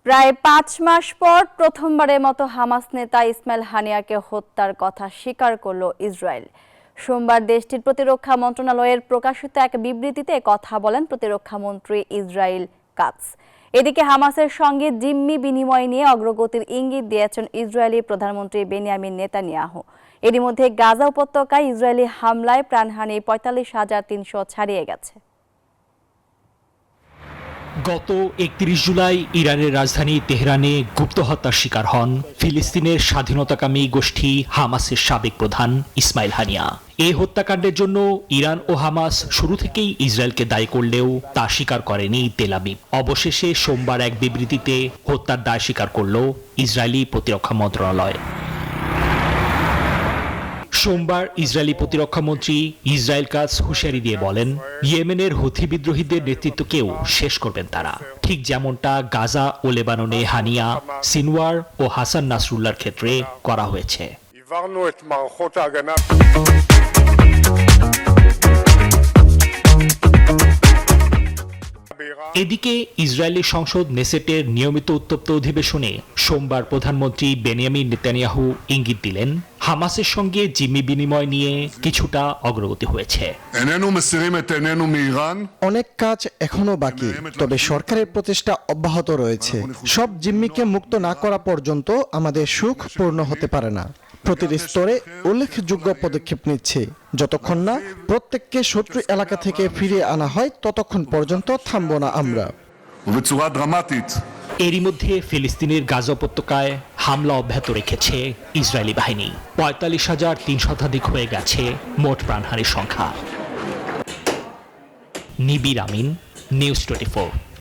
প্রায় ৫ মাস পর প্রথমবারের মতো হামাস নেতা ইসমাইল হানিয়াকে হত্যার কথা স্বীকার করল ইসরায়েল। সোমবার দেশটির প্রতিরক্ষা মন্ত্রণালয়ের প্রকাশিত এক বিবৃতিতে কথা বলেন প্রতিরক্ষা মন্ত্রী ইসরায়েল কাটজ। এদিকে হামাসের সঙ্গে জিম্মি বিনিময় নিয়ে অগ্রগতির ইঙ্গিত দিয়েছেন ইসরায়েলি প্রধানমন্ত্রী বেনিয়ামিন নেতানিয়াহু। এরই মধ্যে গাজা উপত্যকায় ইসরায়েলি হামলায় প্রাণহানি ৪৫,৩০০ ছাড়িয়ে গেছে। গত ৩১ জুলাই ইরানের রাজধানী তেহরানে গুপ্ত হত্যার শিকার হন ফিলিস্তিনের স্বাধীনতাকামী গোষ্ঠী হামাসের সাবেক প্রধান ইসমাইল হানিয়া। এই হত্যাকাণ্ডের জন্য ইরান ও হামাস শুরু থেকেই ইসরায়েলকে দায়ী করলেও তা স্বীকার করেনি তেল আবিব। অবশেষে সোমবার এক বিবৃতিতে হত্যার দায় স্বীকার করল ইসরায়েলি প্রতিরক্ষা মন্ত্রণালয়। সোমবার ইসরায়েলি প্রতিরক্ষা মন্ত্রী ইসরায়েল কাটজ হুঁশিয়ারি দিয়ে বলেন, ইয়েমেনের হুথি বিদ্রোহীদের নেতৃত্বকেও শেষ করবেন তারা, ঠিক যেমনটা গাজা ও লেবাননে হানিয়া, সিনওয়ার ও হাসান নাসরুল্লাহর ক্ষেত্রে করা হয়েছে। এদিকে ইসরায়েলি সংসদ নেসেটের নিয়মিত উত্তপ্ত অধিবেশনে সোমবার প্রধানমন্ত্রী বেনিয়ামিন নেতানিয়াহু ইঙ্গিত দিলেন, হামাসের সঙ্গে জিম্মি বিনিময় নিয়ে কিছুটা অগ্রগতি হয়েছে। অনেক কাজ এখনো বাকি, তবে সরকারের প্রচেষ্টা অব্যাহত রয়েছে। সব জিম্মিকে মুক্ত না করা পর্যন্ত আমাদের সুখ পূর্ণ হতে পারে না। প্রতিটি স্তরে উল্লেখযোগ্য পদক্ষেপ নিচ্ছে। যতক্ষণ না প্রত্যেককে শত্রু এলাকা থেকে ফিরিয়ে আনা হয় ততক্ষণ পর্যন্ত থামব না আমরা। এরই মধ্যে ফিলিস্তিনের গাজা উপত্যকায় হামলা অব্যাহত রেখেছে ইসরায়েলি বাহিনী। ৪৫,৩০০ শতাধিক হয়ে গেছে মোট প্রাণহানির সংখ্যা। নিবির আমিন, নিউজ 24।